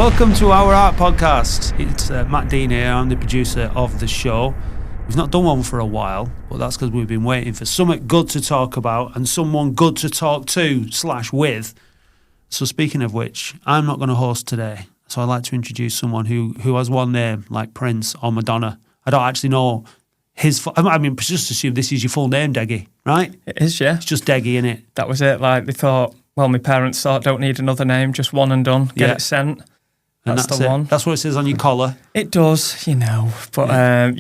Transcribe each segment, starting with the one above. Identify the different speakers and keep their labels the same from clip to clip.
Speaker 1: Welcome to our art podcast. It's Matt Dean here. I'm the producer of the show. We've not done one for a while, but that's because we've been waiting for something good to talk about and someone good to talk to/with. So speaking of which, I'm not going to host today. So I'd like to introduce someone who has one name, like Prince or Madonna. I don't actually know his... just assume this is your full name, Deggy, right?
Speaker 2: It is, yeah.
Speaker 1: It's just Deggy, innit?
Speaker 2: That was it. Like, they thought, well, my parents thought, don't need another name, just one and done. Get it sent. That's the one.
Speaker 1: That's what it says on your collar.
Speaker 2: It does, you know. But,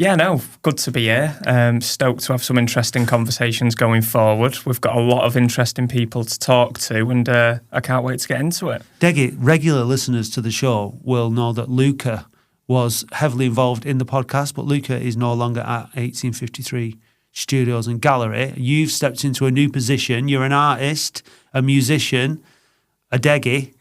Speaker 2: good to be here. Stoked to have some interesting conversations going forward. We've got a lot of interesting people to talk to, and I can't wait to get into it.
Speaker 1: Deggy, regular listeners to the show will know that Luca was heavily involved in the podcast, but Luca is no longer at 1853 Studios and Gallery. You've stepped into a new position. You're an artist, a musician, a Deggy.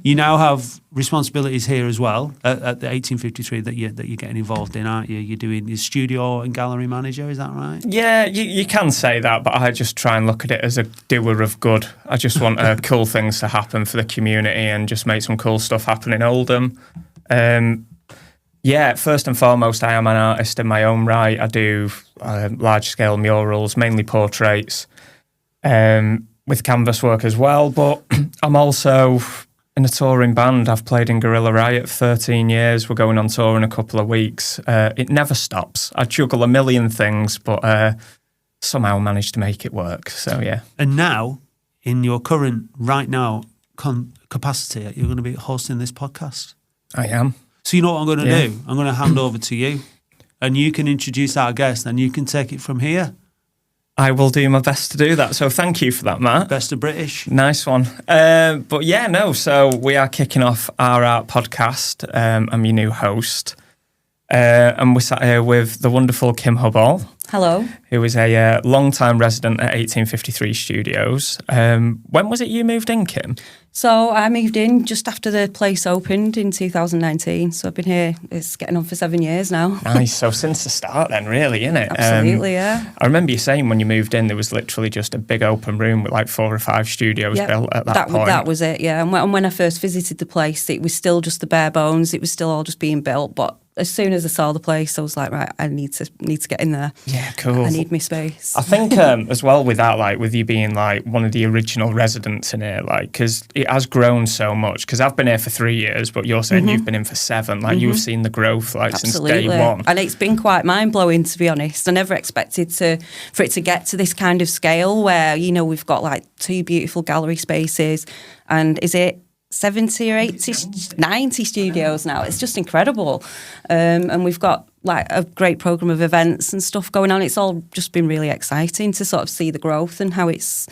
Speaker 1: You now have responsibilities here as well at the 1853 that you're getting involved in, aren't you? You're doing your studio and gallery manager, is that right?
Speaker 2: Yeah, you can say that, but I just try and look at it as a doer of good. I just want cool things to happen for the community and just make some cool stuff happen in Oldham. First and foremost, I am an artist in my own right. I do large-scale murals, mainly portraits, with canvas work as well, but I'm also in a touring band. I've played in Gorilla Riot for 13 years. We're going on tour in a couple of weeks. It never stops. I juggle a million things, but somehow manage to make it work. So, yeah.
Speaker 1: And now, in your current, right now, capacity, you're going to be hosting this podcast.
Speaker 2: I am.
Speaker 1: So you know what I'm going to do? I'm going to hand over to you, and you can introduce our guest, and you can take it from here.
Speaker 2: I will do my best to do that. So thank you for that, Matt.
Speaker 1: Best of British.
Speaker 2: Nice one. So we are kicking off our art podcast. I'm your new host. And we're sat here with the wonderful Kim Hubball.
Speaker 3: Hello.
Speaker 2: Who is a long-time resident at 1853 Studios. When was it you moved in, Kim?
Speaker 3: So I moved in just after the place opened in 2019. So I've been here, it's getting on for 7 years now.
Speaker 2: Nice. So since the start then, really, innit?
Speaker 3: Absolutely, yeah.
Speaker 2: I remember you saying when you moved in, there was literally just a big open room with like 4 or 5 studios built at that point.
Speaker 3: That was it, yeah. And when I first visited the place, it was still just the bare bones. It was still all just being built. But as soon as I saw the place, I was like, right, I need to get in there.
Speaker 2: Yeah, cool.
Speaker 3: I need my space.
Speaker 2: I think as well with that, like with you being like one of the original residents in here, like because it has grown so much. Because I've been here for 3 years, but you're saying you've been in for 7. Like you've seen the growth like
Speaker 3: Absolutely.
Speaker 2: Since day one.
Speaker 3: And it's been quite mind blowing, to be honest. I never expected for it to get to this kind of scale where we've got like 2 beautiful gallery spaces, and is it 70 or 80, 90 studios now. It's just incredible. And we've got like a great programme of events and stuff going on. It's all just been really exciting to sort of see the growth and how it's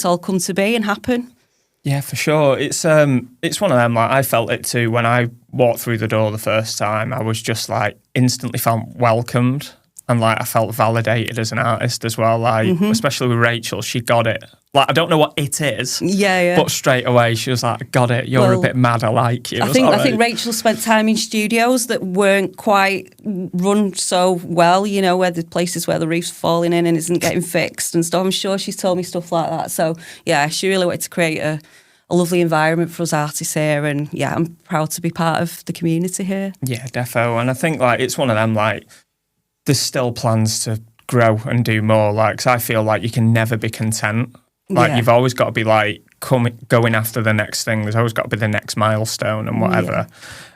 Speaker 3: all come to be and happen.
Speaker 2: Yeah, for sure. It's one of them, like I felt it too when I walked through the door the first time. I was just like instantly felt welcomed. And like I felt validated as an artist as well, like especially with Rachel, she got it. Like I don't know what it is, but straight away she was like, "Got it. You're a bit mad. I like you."
Speaker 3: I think Rachel spent time in studios that weren't quite run so well, where the places where the roof's falling in and isn't getting fixed and stuff. I'm sure she's told me stuff like that. So yeah, she really wanted to create a lovely environment for us artists here, and yeah, I'm proud to be part of the community here.
Speaker 2: Yeah, defo. And I think like it's one of them like. There's still plans to grow and do more. Like, 'cause I feel like you can never be content. Like, you've always got to be like going after the next thing. There's always got to be the next milestone and whatever. Yeah.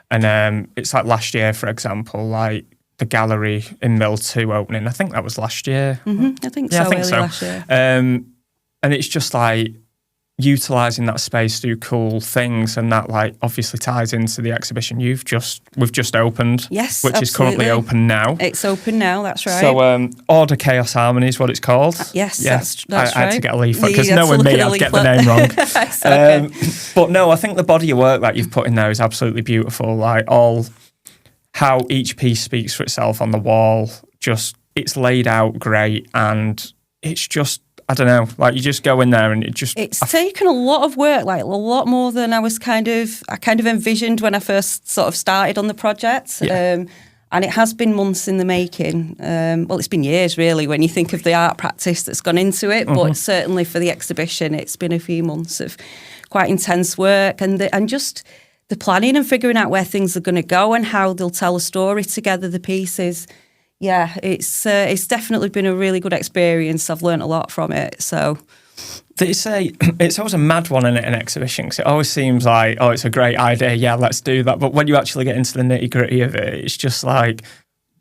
Speaker 2: And it's like last year, for example, like the gallery in Mill 2 opening. I think that was last year.
Speaker 3: I think so. Last year.
Speaker 2: And it's just like utilising that space to do cool things, and that like obviously ties into the exhibition we've just opened.
Speaker 3: Yes,
Speaker 2: which
Speaker 3: absolutely.
Speaker 2: is currently open now.
Speaker 3: It's open now, that's right.
Speaker 2: So Order Chaos Harmony is what it's called.
Speaker 3: Yes, that's right.
Speaker 2: I had to get a leaflet because knowing me, I'd get the name wrong.
Speaker 3: Okay.
Speaker 2: But no, I think the body of work that you've put in there is absolutely beautiful. Like how each piece speaks for itself on the wall. Just it's laid out great, and it's just. I don't know, like you just go in there and it's
Speaker 3: taken a lot of work, like a lot more than I kind of envisioned when I first sort of started on the project.
Speaker 2: Yeah.
Speaker 3: And it has been months in the making. Well, it's been years really when you think of the art practice that's gone into it, but certainly for the exhibition, it's been a few months of quite intense work, and just the planning and figuring out where things are going to go and how they'll tell a story together, the pieces. Yeah, it's definitely been a really good experience. I've learned a lot from it. So
Speaker 2: they say it's always a mad one in an exhibition because it always seems like, oh, it's a great idea, yeah, let's do that. But when you actually get into the nitty gritty of it, it's just like,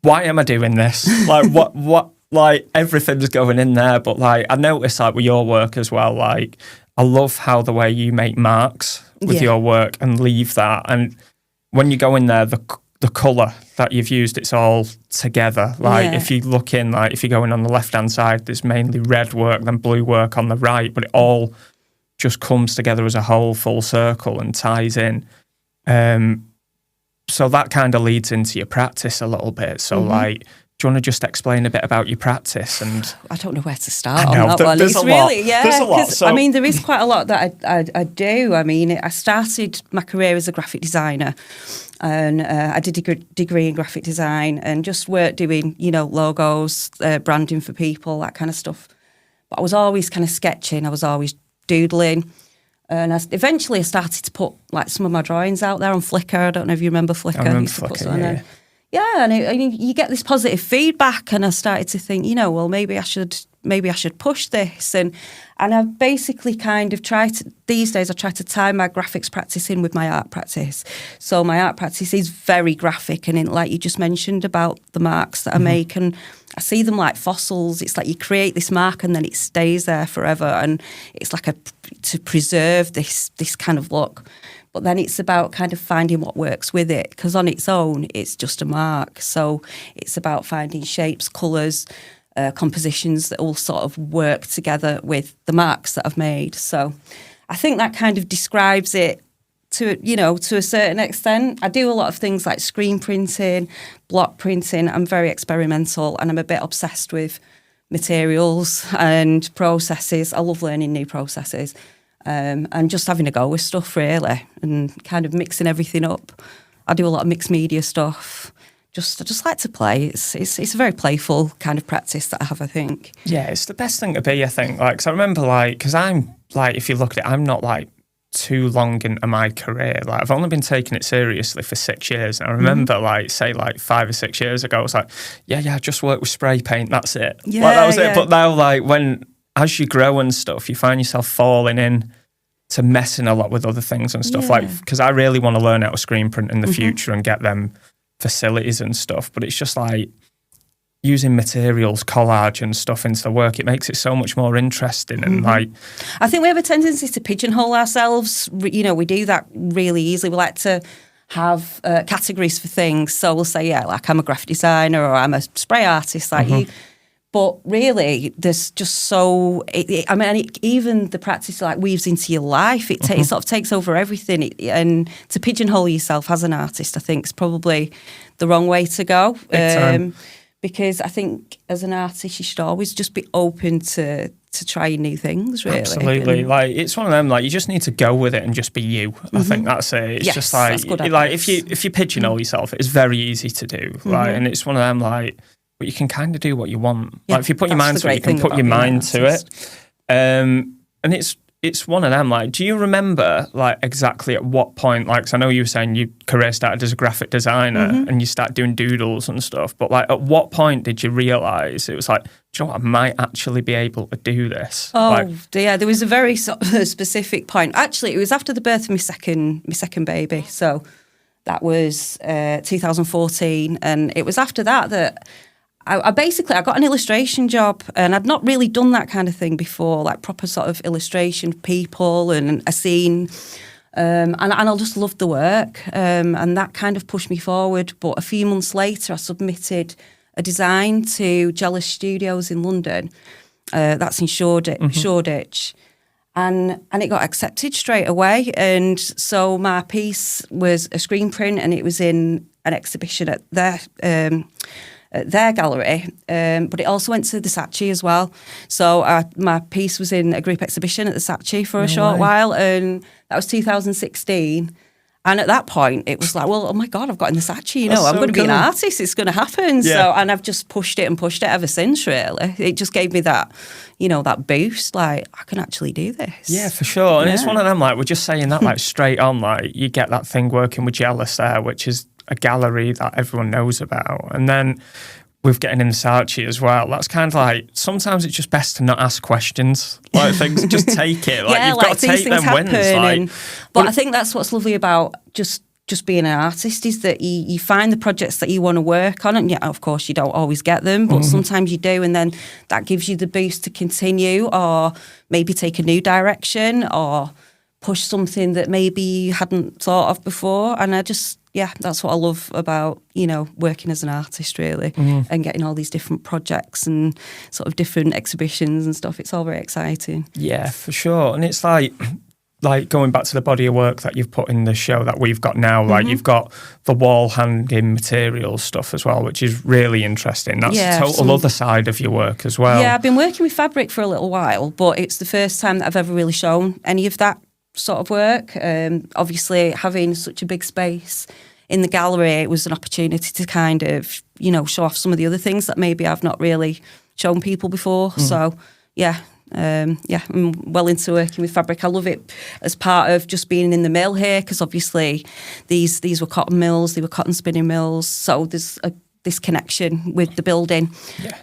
Speaker 2: why am I doing this? Like, what, like everything's going in there. But like, I noticed like with your work as well, like, I love how the way you make marks with your work and leave that. And when you go in there, the colour that you've used, it's all together. Like if you look in, like if you go in on the left-hand side, there's mainly red work, then blue work on the right, but it all just comes together as a whole full circle and ties in. So that kind of leads into your practice a little bit. So like, do you want to just explain a bit about your practice? And
Speaker 3: I don't know where to start on that one. It's really,
Speaker 2: there's a lot. So,
Speaker 3: I mean, there is quite a lot that I do. I mean, I started my career as a graphic designer, and I did a degree in graphic design and just worked doing, logos, branding for people, that kind of stuff. But I was always kind of sketching. I was always doodling. And eventually I started to put like some of my drawings out there on Flickr. I don't know if you remember Flickr.
Speaker 2: I remember Flickr,
Speaker 3: yeah, and you get this positive feedback, and I started to think, well, maybe I should push this, and I basically kind of these days I try to tie my graphics practice in with my art practice. So my art practice is very graphic, and like you just mentioned about the marks that I make, and I see them like fossils. It's like you create this mark and then it stays there forever, and it's like to preserve this kind of look. But then it's about kind of finding what works with it, because on its own, it's just a mark. So it's about finding shapes, colours, compositions that all sort of work together with the marks that I've made. So I think that kind of describes it to a certain extent. I do a lot of things like screen printing, block printing. I'm very experimental, and I'm a bit obsessed with materials and processes. I love learning new processes. And just having a go with stuff, really, and kind of mixing everything up. I do a lot of mixed media stuff. I just like to play. It's a very playful kind of practice that I have, I think.
Speaker 2: Yeah, it's the best thing to be, I think. Like, 'cause I remember, like, because I'm like, if you look at it, I'm not like too long into my career. Like, I've only been taking it seriously for 6 years. And I remember, like, say, like 5 or 6 years ago, I was like, yeah, I just work with spray paint. That's it.
Speaker 3: Yeah,
Speaker 2: like, that was it. But now, like, as you grow and stuff, you find yourself falling in to messing a lot with other things and stuff. Like, because I really want to learn how to screen print in the future and get them facilities and stuff. But it's just like using materials, collage and stuff into the work. It makes it so much more interesting. And like,
Speaker 3: I think we have a tendency to pigeonhole ourselves. We do that really easily. We like to have categories for things. So we'll say, like I'm a graphic designer or I'm a spray artist like you. But really, there's just even the practice like weaves into your life. It sort of takes over everything. And to pigeonhole yourself as an artist, I think, is probably the wrong way to go. Because I think as an artist, you should always just be open to trying new things, really.
Speaker 2: Absolutely.
Speaker 3: And,
Speaker 2: like, it's one of them, like, you just need to go with it and just be you. I think that's it. It's just like, if you pigeonhole yourself, it's very easy to do, right? And it's one of them, like, but you can kind of do what you want.
Speaker 3: Yeah,
Speaker 2: like, if you put your mind to it, you can put your mind to it. And it's one of them, like, do you remember, like, exactly at what point, like, 'cause I know you were saying your career started as a graphic designer and you start doing doodles and stuff, but, like, at what point did you realise it was like, do you know what, I might actually be able to do this?
Speaker 3: There was a very sort of specific point. Actually, it was after the birth of my second baby, so that was 2014, and it was after that I got an illustration job, and I'd not really done that kind of thing before, like proper sort of illustration of people and a scene. And I just loved the work, and that kind of pushed me forward. But a few months later, I submitted a design to Jealous Studios in London. That's in Shoreditch. And it got accepted straight away. And so my piece was a screen print, and it was in an exhibition at their gallery, but it also went to the Saatchi as well. So my piece was in a group exhibition at the Saatchi for a short while, and that was 2016. And at that point, it was like, well, oh my God, I've got in the Saatchi, you know,
Speaker 2: That's
Speaker 3: I'm
Speaker 2: so
Speaker 3: going to be an
Speaker 2: cool.
Speaker 3: artist. It's going to happen.
Speaker 2: Yeah.
Speaker 3: So, and I've just pushed it ever since, really. It just gave me that, you know, that boost, like, I can actually do this.
Speaker 2: Yeah, for sure. And it's
Speaker 3: Yeah.
Speaker 2: one of them, like, we're just saying that, like, straight on, like, you get that thing working with Jealous there, which is a gallery that everyone knows about. And then with getting in the Saatchi as well, that's kind of like, sometimes it's just best to not ask questions. Like, things, just take it. Like,
Speaker 3: yeah,
Speaker 2: you've
Speaker 3: like
Speaker 2: got to
Speaker 3: these
Speaker 2: take
Speaker 3: things
Speaker 2: them wins.
Speaker 3: happen.
Speaker 2: Like,
Speaker 3: But I think that's what's lovely about just being an artist is that you find the projects that you want to work on, and yeah, of course you don't always get them, but sometimes you do, and then that gives you the boost to continue, or maybe take a new direction, or push something that maybe you hadn't thought of before. And I just, yeah, that's what I love about, you know, working as an artist, really, and getting all these different projects and sort of different exhibitions and stuff. It's all very exciting.
Speaker 2: yeah, for sure. And it's like going back to the body of work that you've put in the show that we've got now, like you've got the wall hanging materials stuff as well, which is really interesting. That's
Speaker 3: Yeah,
Speaker 2: a total other side of your work as well.
Speaker 3: Yeah, I've been working with fabric for a little while, but it's the first time that I've ever really shown any of that sort of work. Obviously, having such a big space in the gallery, it was an opportunity to kind of, you know, show off some of the other things that maybe I've not really shown people before. So, yeah. I'm well into working with fabric. I love it as part of just being in the mill here, because obviously these were cotton mills, they were cotton spinning mills. So there's this connection with the building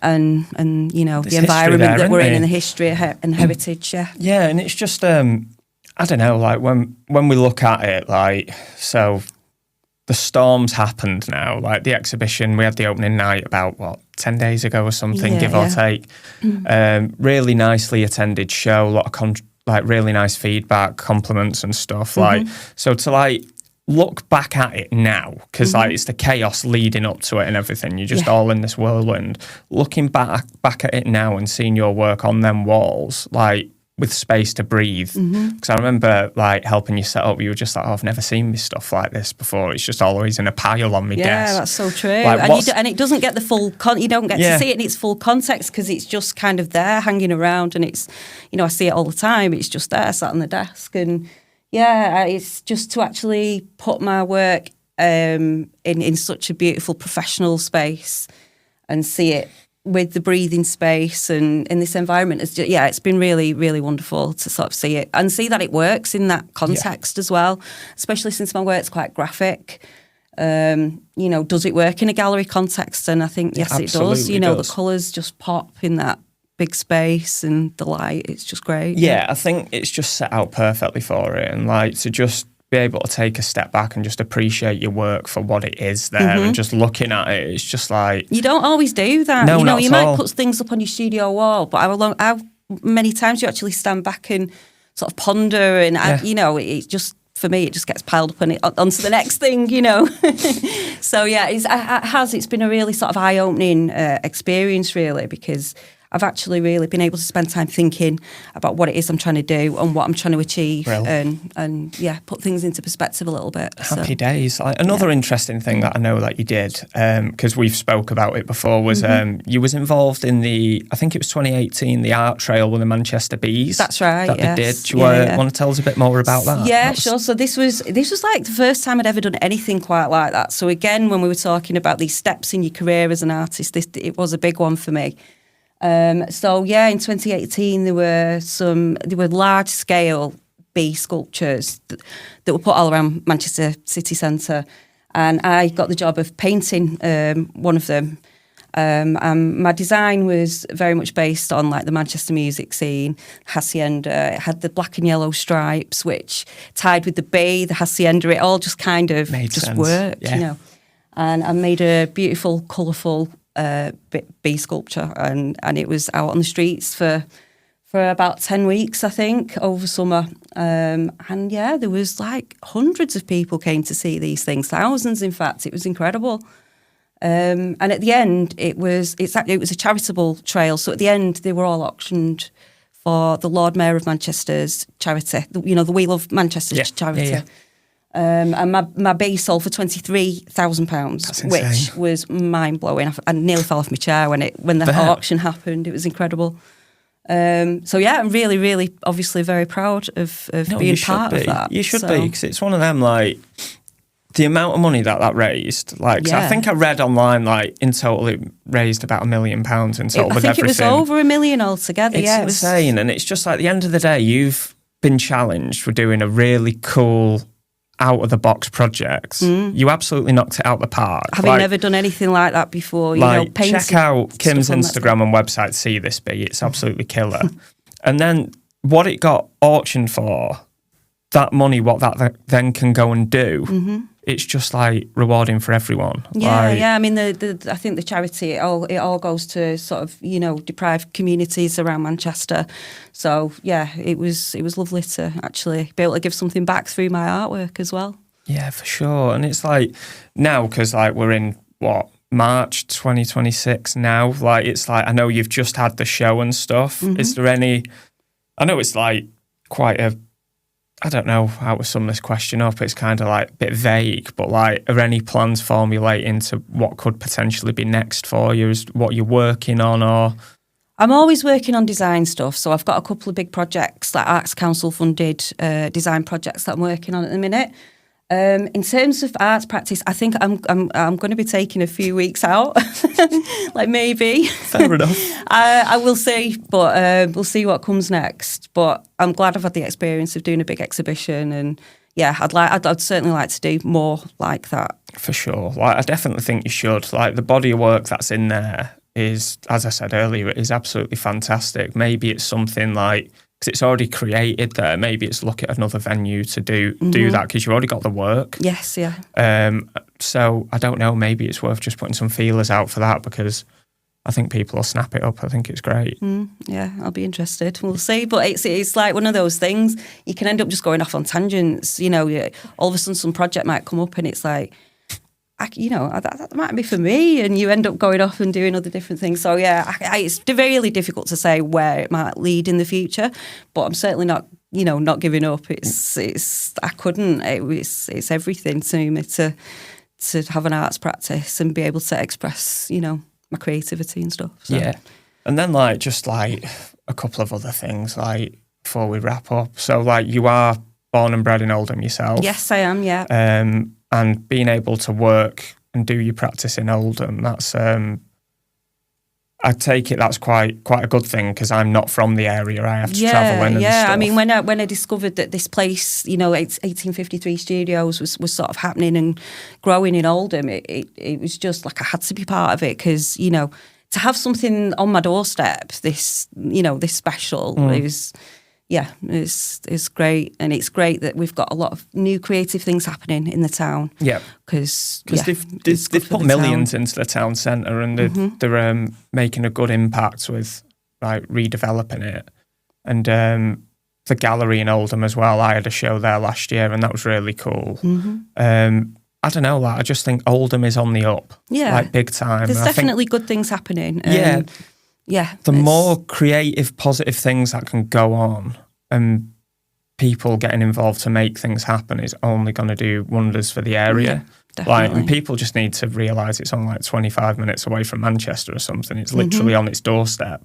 Speaker 3: and you know,
Speaker 2: There's
Speaker 3: the environment
Speaker 2: history there,
Speaker 3: that we're
Speaker 2: isn't
Speaker 3: in
Speaker 2: there?
Speaker 3: and the history and heritage. Yeah.
Speaker 2: Yeah, and it's just, I don't know, like when we look at it, like, so the storm's happened now, like the exhibition, we had the opening night about, 10 days ago or something,
Speaker 3: Yeah,
Speaker 2: give or take. Really nicely attended show, a lot of like really nice feedback, compliments and stuff. Like, so to like look back at it now, because like it's the chaos leading up to it and everything, you're just all in this whirlwind. Looking back at it now and seeing your work on them walls, like, with space to breathe. Because I remember like helping you set up, you were just like, oh, I've never seen this stuff like this before. It's just always in a pile on my desk.
Speaker 3: Yeah, that's so true.
Speaker 2: Like,
Speaker 3: and it doesn't get the full, you don't get to see it in its full context, because it's just kind of there hanging around, and it's, you know, I see it all the time. It's just there, sat on the desk. And yeah, it's just to actually put my work in such a beautiful professional space and see it with the breathing space and in this environment. It's been really, really wonderful to sort of see it and see that it works in that context as well, especially since my work's quite graphic. You know, does it work in a gallery context? And I think, yes, it does. You know, the colours just pop in that big space and the light. It's just great.
Speaker 2: Yeah, I think it's just set out perfectly for it. And like to just be able to take a step back and just appreciate your work for what it is there and just looking at it, it's just like...
Speaker 3: You don't always do that.
Speaker 2: No,
Speaker 3: you know,
Speaker 2: not
Speaker 3: you
Speaker 2: at
Speaker 3: might
Speaker 2: all.
Speaker 3: put things up on your studio wall, but how many times do you actually stand back and sort of ponder and, you know, it just... For me, it just gets piled up and onto the next thing, you know. So, yeah, it's been a really sort of eye-opening experience, really, because I've actually really been able to spend time thinking about what it is I'm trying to do and what I'm trying to achieve and put things into perspective a little bit.
Speaker 2: Happy days. Another interesting thing that I know that you did, because we've spoke about it before, was you was involved in I think it was 2018, the art trail with the Manchester Bees.
Speaker 3: That's right,
Speaker 2: that
Speaker 3: yes.
Speaker 2: they did. Do you want to tell us a bit more about that?
Speaker 3: Yeah, sure. So this was like the first time I'd ever done anything quite like that. So again, when we were talking about these steps in your career as an artist, it was a big one for me. In 2018 there were large scale bee sculptures that were put all around Manchester city centre, and I got the job of painting one of them. My design was very much based on like the Manchester music scene, hacienda. It had the black and yellow stripes, which tied with the bee, the hacienda. It all just kind of
Speaker 2: Made
Speaker 3: just
Speaker 2: sense.
Speaker 3: worked,
Speaker 2: Yeah.
Speaker 3: you know. And I made a beautiful, colourful bee sculpture, and it was out on the streets for about 10 weeks, I think, over summer. And yeah, there was like hundreds of people came to see these things, thousands, in fact. It was incredible. And at the end, it was a charitable trail. So at the end, they were all auctioned for the Lord Mayor of Manchester's charity, the We Love Manchester charity.
Speaker 2: Yeah.
Speaker 3: And my bee sold for £23,000, which was mind blowing. I nearly fell off my chair when the auction happened. It was incredible. So yeah, I'm really, really, obviously very proud of being part of that.
Speaker 2: You should be, because it's one of them, like, the amount of money that raised, like, 'cause I think I read online, like, in total it raised about £1 million in total with everything.
Speaker 3: I think it was over $1 million altogether.
Speaker 2: It's insane, and it's just like, at the end of the day, you've been challenged with doing a really cool, out-of-the-box project. You absolutely knocked it out the park.
Speaker 3: Having never done anything like that before,
Speaker 2: check out Kim's Instagram and website to see this bit. It's absolutely killer. And then what it got auctioned for, that money, what that then can go and do, it's just like rewarding for everyone.
Speaker 3: I mean, I think the charity, it all goes to sort of, deprived communities around Manchester. So yeah, it was lovely to actually be able to give something back through my artwork as well.
Speaker 2: Yeah, for sure. And it's like now, because like we're in March 2026 now. Like, it's like, I know you've just had the show and stuff. Is there any? I know it's like quite a. I don't know how to sum this question up. It's kind of like a bit vague, but like, are any plans formulating to what could potentially be next for you? Is what you're working on, or?
Speaker 3: I'm always working on design stuff. So I've got a couple of big projects, like Arts Council funded design projects that I'm working on at the minute. In terms of arts practice, I think I'm going to be taking a few weeks out, like maybe.
Speaker 2: Fair enough.
Speaker 3: I will see, but we'll see what comes next. But I'm glad I've had the experience of doing a big exhibition, and yeah, I'd certainly like to do more like that.
Speaker 2: For sure. Like, I definitely think you should. Like, the body of work that's in there is, as I said earlier, it is absolutely fantastic. Maybe it's something like, because it's already created there, maybe it's look at another venue to do that, because you've already got the work.
Speaker 3: Yes, yeah.
Speaker 2: So I don't know, maybe it's worth just putting some feelers out for that, because I think people will snap it up. I think it's great.
Speaker 3: Yeah, I'll be interested. We'll see. But it's like one of those things, you can end up just going off on tangents. All of a sudden some project might come up and it's like, that might be for me, and you end up going off and doing other different things. So yeah, it's really difficult to say where it might lead in the future, but I'm certainly not giving up. It's everything to me to have an arts practice and be able to express, my creativity and stuff. So.
Speaker 2: Yeah, and then like just like a couple of other things like before we wrap up. So like, you are born and bred in Oldham yourself.
Speaker 3: Yes, I am. Yeah.
Speaker 2: And being able to work and do your practice in Oldham, that's I take it that's quite a good thing, because I'm not from the area. I have to travel in and stuff.
Speaker 3: I mean, when I discovered that this place, 1853 Studios was sort of happening and growing in Oldham, it was just like I had to be part of it, because to have something on my doorstep, this special, it was. Yeah, it's great, and it's great that we've got a lot of new creative things happening in the town. Yeah, because
Speaker 2: they've put millions into the town centre, and they're making a good impact with like redeveloping it, and the gallery in Oldham as well. I had a show there last year, and that was really cool. I don't know, like, I just think Oldham is on the up, like big time.
Speaker 3: There's definitely good things happening.
Speaker 2: The more creative, positive things that can go on and people getting involved to make things happen is only going to do wonders for the area.
Speaker 3: Definitely.
Speaker 2: And people just need to realise it's only like 25 minutes away from Manchester or something. It's literally on its doorstep.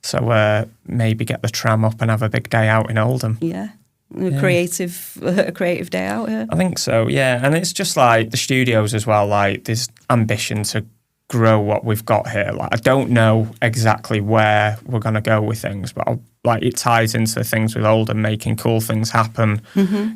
Speaker 2: So maybe get the tram up and have a big day out in Oldham.
Speaker 3: A creative day out here.
Speaker 2: I think so, yeah. And it's just like the studios as well, like there's ambition to grow what we've got here. Like, I don't know exactly where we're going to go with things, but it ties into the things with Oldham, making cool things happen,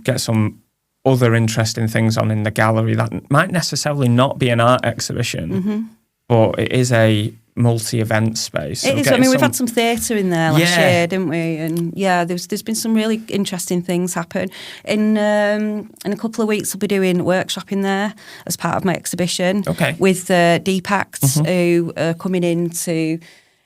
Speaker 2: get some other interesting things on in the gallery that might necessarily not be an art exhibition, but it is a multi-event space. So
Speaker 3: it is. I mean, we've had some theatre in there last year, didn't we? And yeah, there's been some really interesting things happen. In a couple of weeks, I'll be doing a workshop in there as part of my exhibition with Deepact, who are coming in to.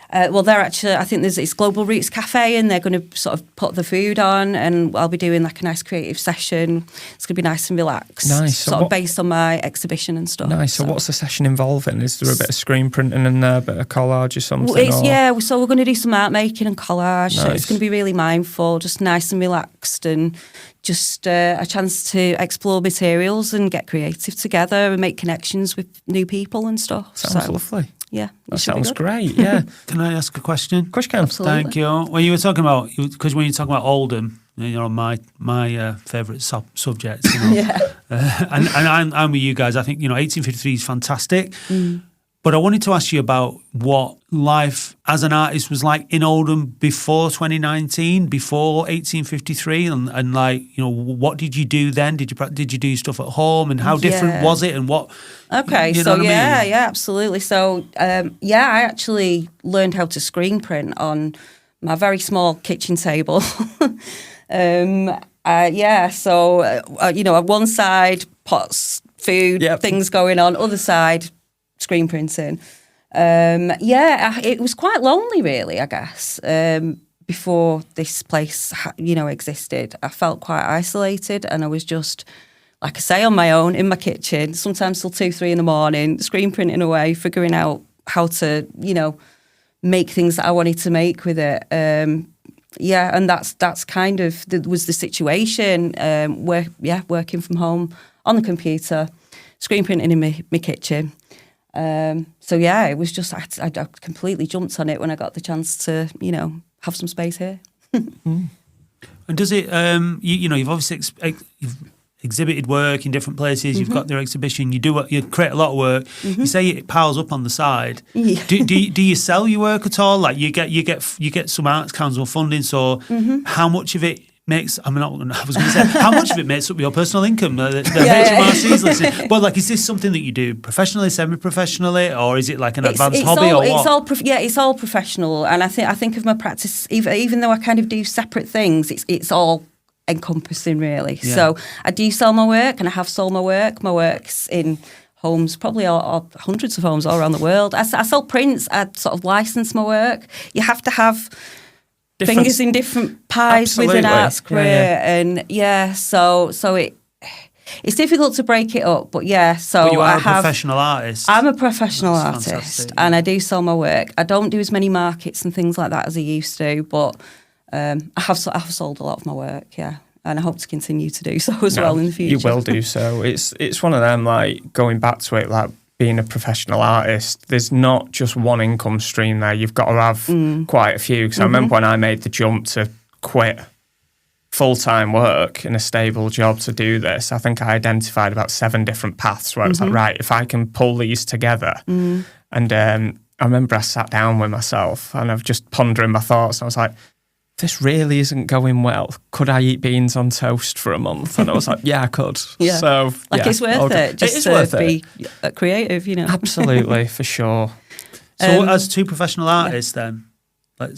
Speaker 3: They're actually, I think it's Global Roots Cafe, and they're going to sort of put the food on, and I'll be doing like a nice creative session. It's going to be nice and relaxed.
Speaker 2: Nice.
Speaker 3: Sort of based on my exhibition and stuff.
Speaker 2: Nice. So what's the session involving? Is there a bit of screen printing in there, a bit of collage or something?
Speaker 3: So we're going to do some art making and collage. Nice. So it's going to be really mindful, just nice and relaxed, and just a chance to explore materials and get creative together and make connections with new people and stuff.
Speaker 2: Sounds lovely.
Speaker 3: yeah,
Speaker 2: That sounds great. Yeah.
Speaker 1: Can I ask a question?
Speaker 2: Of course you can.
Speaker 3: Absolutely.
Speaker 1: Thank you. When you were talking about, because when you're talking about Oldham, my favourite subject,
Speaker 3: Yeah.
Speaker 1: and I'm with you guys. I think 1853 is fantastic. But I wanted to ask you about what life as an artist was like in Oldham before 2019, before 1853, and like what did you do then? Did you do stuff at home, and how different was it, and what?
Speaker 3: Okay,
Speaker 1: you know
Speaker 3: so
Speaker 1: what I mean?
Speaker 3: yeah, absolutely. So I actually learned how to screen print on my very small kitchen table. So on one side pots, food, things going on, other side screen printing. It was quite lonely, really, I guess. Before this place, existed, I felt quite isolated, and I was just, like I say, on my own in my kitchen, sometimes till 2-3 in the morning, screen printing away, figuring out how to, make things that I wanted to make with it. And that's kind of was the situation. Working from home on the computer, screen printing in my kitchen. It was just I completely jumped on it when I got the chance to have some space here.
Speaker 1: And does it? You've obviously you've exhibited work in different places. You've got their exhibition. You create a lot of work. You say it piles up on the side.
Speaker 3: Yeah.
Speaker 1: Do you sell your work at all? Like you get some Arts Council funding. So how much of it makes? I was going to say how much of it makes up your personal income? The HMRC's listening. But is this something that you do professionally, semi-professionally, or is it like an advanced hobby or what?
Speaker 3: It's all professional, and I think of my practice, even though I kind of do separate things, it's all encompassing, really.
Speaker 1: Yeah.
Speaker 3: So I do sell my work, and I have sold my work. My work's in homes, probably all hundreds of homes all around the world. I sell prints. I sort of license my work. You have to have fingers in different pies with an arts career, and so it's difficult to break it up. But so
Speaker 1: but you are a professional artist.
Speaker 3: I'm a professional artist,
Speaker 1: fantastic.
Speaker 3: and I do sell my work. I don't do as many markets and things like that as I used to, but I have sold a lot of my work, and I hope to continue to do so as well in the future.
Speaker 2: You will do so. It's one of them, like, going back to it, like being a professional artist, there's not just one income stream there. You've got to have quite a few. Because I remember when I made the jump to quit full-time work in a stable job to do this, I think I identified about 7 different paths where it's like, right, if I can pull these together. And I remember I sat down with myself and I was just pondering my thoughts. And I was like, this really isn't going well. Could I eat beans on toast for a month? And I was like, yeah, I could.
Speaker 3: Yeah.
Speaker 2: So,
Speaker 3: it's worth it. Just to be creative,
Speaker 2: Absolutely, for sure.
Speaker 1: So as two professional artists then,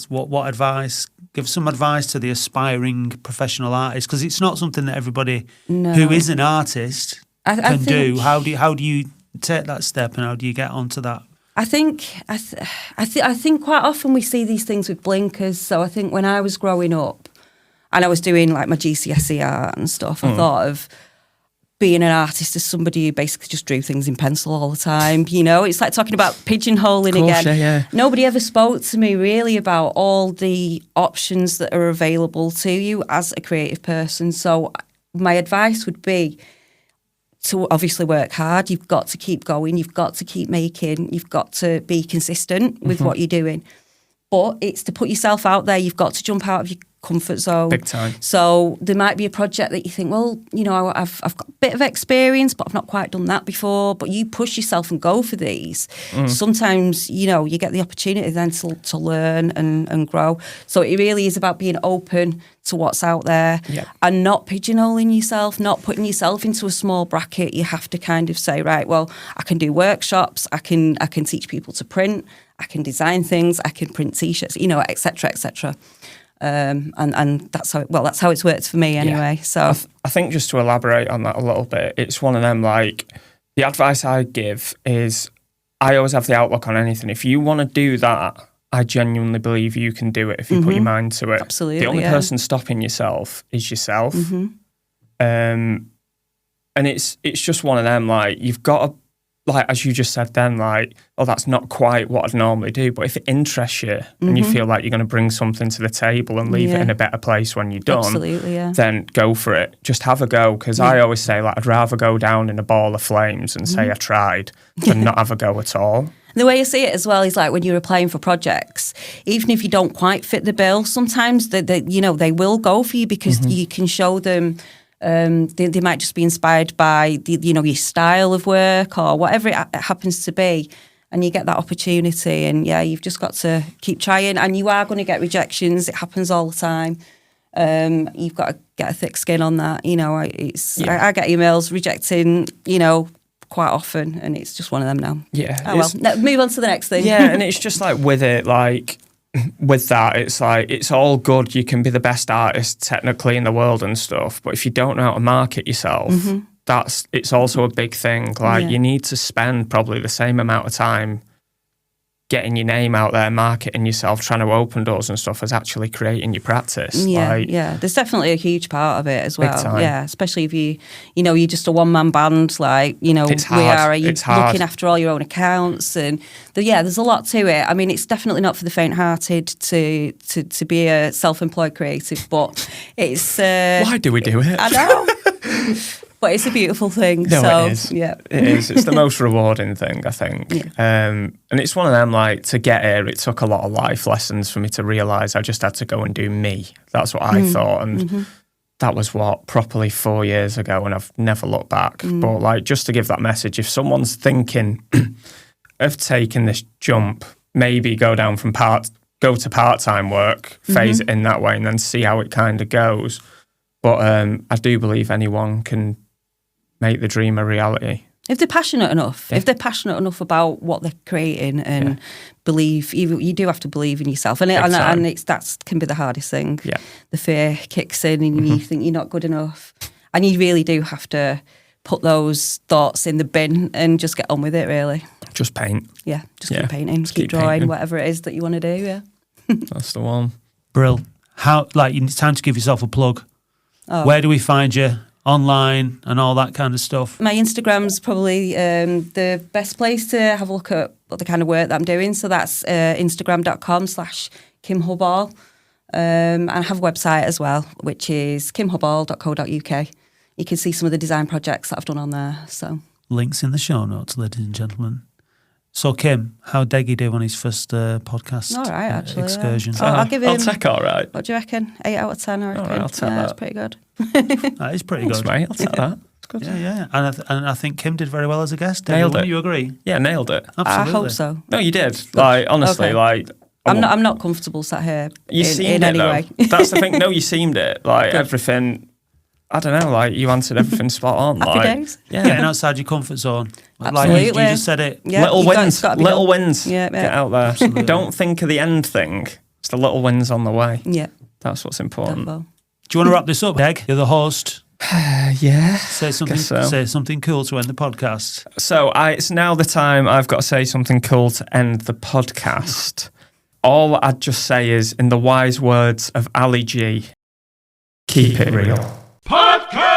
Speaker 1: what advice, give some advice to the aspiring professional artist, because it's not something that everybody who is an artist can do. How do you take that step, and how do you get onto that?
Speaker 3: I think quite often we see these things with blinkers. So I think when I was growing up and I was doing like my GCSE art and stuff, I thought of being an artist as somebody who basically just drew things in pencil all the time. It's like talking about pigeonholing again.
Speaker 2: Yeah.
Speaker 3: Nobody ever spoke to me really about all the options that are available to you as a creative person. So my advice would be to obviously work hard. You've got to keep going. You've got to keep making. You've got to be consistent with what you're doing. But it's to put yourself out there. You've got to jump out of your comfort zone.
Speaker 2: Big time.
Speaker 3: So there might be a project that you think, well, I've got a bit of experience, but I've not quite done that before. But you push yourself and go for these. Sometimes, you get the opportunity then to learn and grow. So it really is about being open to what's out there and not pigeonholing yourself, not putting yourself into a small bracket. You have to kind of say, right, well, I can do workshops, I can teach people to print, I can design things, I can print T-shirts, et cetera, et cetera. And that's how it's worked for me anyway. So
Speaker 2: I think just to elaborate on that a little bit, it's one of them, like, the advice I give is I always have the outlook on anything. If you want to do that, I genuinely believe you can do it if you put your mind to it.
Speaker 3: Absolutely.
Speaker 2: The only person stopping yourself is yourself. And it's just one of them, like, you've got to, like, as you just said then, like, oh, that's not quite what I'd normally do. But if it interests you and you feel like you're going to bring something to the table and leave it in a better place when you're done, then go for it. Just have a go. Because I always say, like, I'd rather go down in a ball of flames and say I tried than not have a go at all.
Speaker 3: The way I see it as well is like when you're applying for projects, even if you don't quite fit the bill, sometimes they will go for you because you can show them. They might just be inspired by your style of work or whatever it happens to be, and you get that opportunity. And you've just got to keep trying. And you are going to get rejections. It happens all the time. You've got to get a thick skin on that. I get emails rejecting. Quite often, and it's just one of them now.
Speaker 2: Yeah.
Speaker 3: Oh well. Move on to the next thing.
Speaker 2: Yeah, and it's just like with it, like with that, it's like it's all good. You can be the best artist technically in the world and stuff, but if you don't know how to market yourself, it's also a big thing. Like you need to spend probably the same amount of time getting your name out there, marketing yourself, trying to open doors and stuff as actually creating your practice.
Speaker 3: Yeah. There's definitely a huge part of it as well.
Speaker 2: Big time.
Speaker 3: Yeah, especially if you're just a one-man band, like,
Speaker 2: it's hard.
Speaker 3: You're
Speaker 2: it's hard.
Speaker 3: looking after all your own accounts. And there's a lot to it. I mean, it's definitely not for the faint-hearted to be a self-employed creative, but it's...
Speaker 2: Why do we do it?
Speaker 3: I know. But it's a beautiful thing.
Speaker 2: No, it is.
Speaker 3: Yeah.
Speaker 2: It is. It's the most rewarding thing, I think.
Speaker 3: Yeah.
Speaker 2: And it's one of them, like, to get here, it took a lot of life lessons for me to realise I just had to go and do me. That's what I thought. And that was, properly 4 years ago, and I've never looked back. But, like, just to give that message, if someone's thinking of taking this jump, maybe go to part-time work, phase it in that way, and then see how it kind of goes. But I do believe anyone can make the dream a reality.
Speaker 3: If they're passionate enough, about what they're creating and believe, you do have to believe in yourself. And that can be the hardest thing.
Speaker 2: Yeah.
Speaker 3: The fear kicks in and you think you're not good enough. And you really do have to put those thoughts in the bin and just get on with it, really.
Speaker 2: Just paint.
Speaker 3: Yeah, just keep painting, just keep drawing,
Speaker 2: painting.
Speaker 3: whatever it is that you want to do, yeah.
Speaker 2: That's the one.
Speaker 1: Brill. It's time to give yourself a plug.
Speaker 3: Oh.
Speaker 1: Where do we find you? Online and all that kind of stuff.
Speaker 3: My Instagram's probably the best place to have a look at the kind of work that I'm doing. So that's instagram.com/Kim Hubball. And I have a website as well, which is kimhubball.co.uk. You can see some of the design projects that I've done on there. So
Speaker 1: links in the show notes, ladies and gentlemen. So Kim, how did he do on his first podcast
Speaker 3: all right, actually,
Speaker 1: excursion?
Speaker 3: Yeah. I'll give him...
Speaker 2: I'll take all right.
Speaker 3: What do you reckon? 8 out of 10, I reckon.
Speaker 2: All right, I'll take that.
Speaker 3: That's pretty good.
Speaker 1: That is pretty good.
Speaker 2: Mate, I'll take that. It's good.
Speaker 1: Yeah. And I think Kim did very well as a guest.
Speaker 2: Nailed it.
Speaker 1: You agree?
Speaker 2: Yeah, nailed it.
Speaker 1: Absolutely.
Speaker 3: I hope so.
Speaker 2: No, you did. Like, honestly,
Speaker 3: Okay.
Speaker 2: like...
Speaker 3: I'm not comfortable sat here in any way.
Speaker 2: That's the thing. No, you seemed it. Like, everything... I don't know, like, you answered everything spot on.
Speaker 3: Happy days.
Speaker 2: Yeah.
Speaker 1: Getting outside your comfort zone.
Speaker 3: Absolutely.
Speaker 1: You just said it.
Speaker 3: Yeah,
Speaker 2: Little wins. Little wins.
Speaker 3: Yeah.
Speaker 2: Get out there.
Speaker 1: Absolutely.
Speaker 2: Don't think of the end thing. It's the little wins on the way.
Speaker 3: Yeah.
Speaker 2: That's what's important.
Speaker 3: Definitely.
Speaker 1: Do you want to wrap this up, Deg? You're the host.
Speaker 2: Yeah.
Speaker 1: Say something.
Speaker 2: So.
Speaker 1: Say something cool to end the podcast.
Speaker 2: So it's now the time I've got to say something cool to end the podcast. All I'd just say is, in the wise words of Ali G, keep it real.
Speaker 4: Podcast!